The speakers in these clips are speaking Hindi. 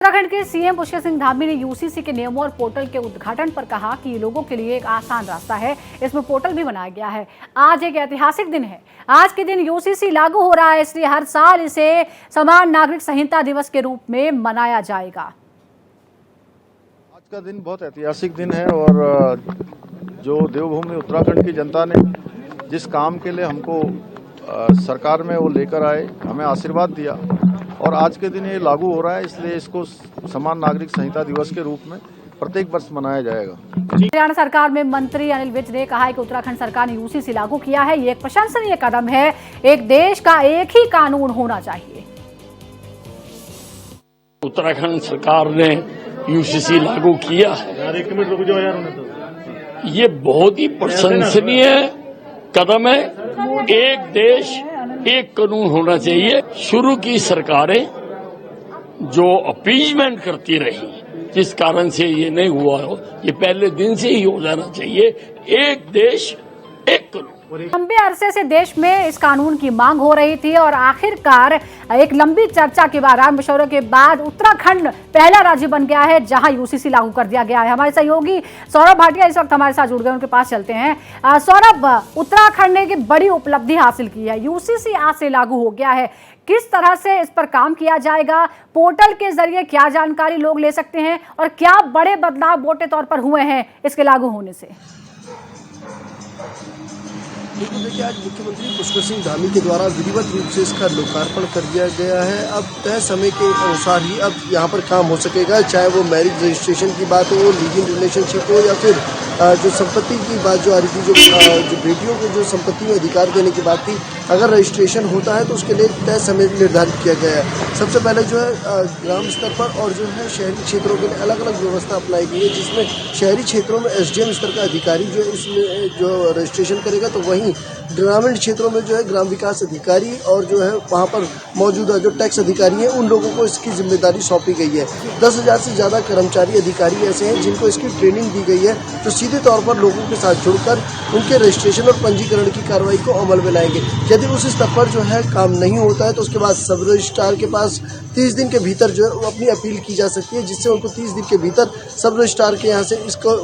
उत्तराखंड के सीएम पुष्कर सिंह धामी ने यूसीसी के नियमों और पोर्टल के उद्घाटन पर कहा कि ये लोगों के लिए एक आसान रास्ता है। इसमें पोर्टल भी बनाया गया है। आज एक ऐतिहासिक दिन है। आज के दिन यूसीसी लागू हो रहा है, इसलिए हर साल इसे समान नागरिक संहिता दिवस के रूप में मनाया जाएगा। आज का दिन बहुत ऐतिहासिक दिन है और जो देवभूमि उत्तराखंड की जनता ने जिस काम के लिए हमको सरकार में वो लेकर आए, हमें आशीर्वाद दिया और आज के दिन ये लागू हो रहा है, इसलिए इसको समान नागरिक संहिता दिवस के रूप में प्रत्येक वर्ष मनाया जाएगा। हरियाणा सरकार में मंत्री अनिल विज ने कहा है कि उत्तराखंड सरकार ने यूसीसी लागू किया है, ये एक प्रशंसनीय कदम है। एक देश का एक ही कानून होना चाहिए। उत्तराखंड सरकार ने यूसीसी लागू किया है, ये बहुत ही प्रशंसनीय कदम है। एक देश एक कानून होना चाहिए। शुरू की सरकारें जो अपीजमेंट करती रही, जिस कारण से ये नहीं हुआ हो, ये पहले दिन से ही हो जाना चाहिए। एक देश एक कानून। लंबे अरसे से देश में इस कानून की मांग हो रही थी और आखिरकार एक लंबी चर्चा के बाद, आम मशवरों के बाद उत्तराखंड पहला राज्य बन गया है जहां यूसीसी लागू कर दिया गया है। हमारे सहयोगी सौरभ भाटिया इस वक्त हमारे साथ जुड़ गए, उनके पास चलते हैं। सौरभ, उत्तराखंड ने एक बड़ी उपलब्धि हासिल की है, यूसीसी आज से लागू हो गया है। किस तरह से इस पर काम किया जाएगा? पोर्टल के जरिए क्या जानकारी लोग ले सकते हैं और क्या बड़े बदलाव मोटे तौर पर हुए हैं इसके लागू होने से? बिल्कुल, देखिए आज मुख्यमंत्री पुष्कर सिंह धामी के द्वारा विधिवत रूप से इसका लोकार्पण कर दिया गया है। अब तय समय के अनुसार ही अब यहाँ पर काम हो सकेगा, चाहे वो मैरिज रजिस्ट्रेशन की बात हो, लिव इन रिलेशनशिप हो, या फिर जो संपत्ति की बात जो आ रही थी, जो बेटियों को जो संपत्ति में अधिकार देने की बात थी, अगर रजिस्ट्रेशन होता है तो उसके लिए तय समय निर्धारित किया गया है। सबसे पहले जो है ग्राम स्तर पर और जो है शहरी क्षेत्रों के लिए अलग अलग व्यवस्था अपनाई गई है, जिसमें शहरी क्षेत्रों में एसडीएम स्तर का अधिकारी जो है इसमें जो रजिस्ट्रेशन करेगा, तो वहीं ग्रामीण क्षेत्रों में जो है ग्राम विकास अधिकारी और जो है वहाँ पर मौजूदा जो टैक्स अधिकारी हैं, उन लोगों को इसकी जिम्मेदारी सौंपी गई है। 10,000 से ज़्यादा कर्मचारी अधिकारी ऐसे हैं जिनको इसकी ट्रेनिंग दी गई है, जो सीधे तौर पर लोगों के साथ जुड़कर उनके रजिस्ट्रेशन और पंजीकरण की कार्रवाई को अमल में लाएंगे। यदि उस स्तर पर जो है काम नहीं होता है तो उसके बाद सब रजिस्ट्रार के पास 30 दिन के भीतर जो है अपनी अपील की जा सकती है, जिससे उनको 30 दिन के भीतर सब रजिस्ट्रार के यहाँ से इसको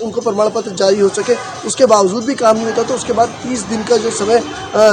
उनको प्रमाण पत्र जारी हो सके। उसके बावजूद भी काम नहीं होता तो उसके बाद 30 दिन का जो समय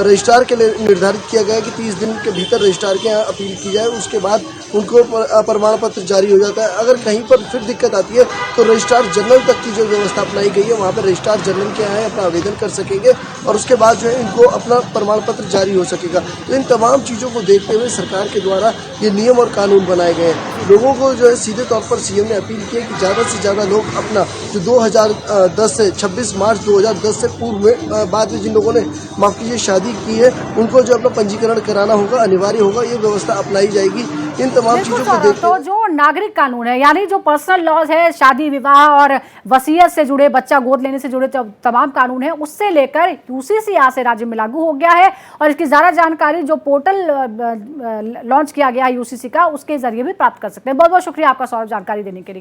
रजिस्ट्रार के लिए निर्धारित किया गया है कि 30 दिन के भीतर रजिस्ट्रार के यहाँ अपील की जाए, उसके बाद उनको प्रमाण पत्र जारी हो जाता है। अगर कहीं पर फिर दिक्कत आती है तो रजिस्ट्रार जनरल तक की जो व्यवस्था अपनाई गई है, वहाँ पर रजिस्ट्रार जनरल के यहाँ अपना आवेदन कर सकेंगे और उसके बाद जो है इनको अपना प्रमाण पत्र जारी हो सकेगा। तो इन तमाम चीज़ों को देखते हुए सरकार के द्वारा ये नियम और कानून बनाए गए हैं। लोगों को जो है सीधे तौर पर सीएम ने अपील की है कि ज़्यादा से ज़्यादा लोग अपना जो 2010 से 26 मार्च 2010 से पूर्व में बाद में जिन लोगों ने माफ कीजिए शादी की है, उनको जो अपना पंजीकरण कराना होगा, अनिवार्य होगा, ये व्यवस्था अपनाई जाएगी। इन तमाम चीजों को देखते तो जो नागरिक कानून है, यानी जो पर्सनल लॉज है, शादी विवाह और वसीयत से जुड़े, बच्चा गोद लेने से जुड़े तमाम कानून है, उससे लेकर यूसीसी आज से राज्य में लागू हो गया है। और इसकी ज्यादा जानकारी जो पोर्टल लॉन्च किया गया है यूसीसी का, उसके जरिए भी प्राप्त कर सकते हैं। बहुत बहुत शुक्रिया आपका सौरभ, जानकारी देने के लिए।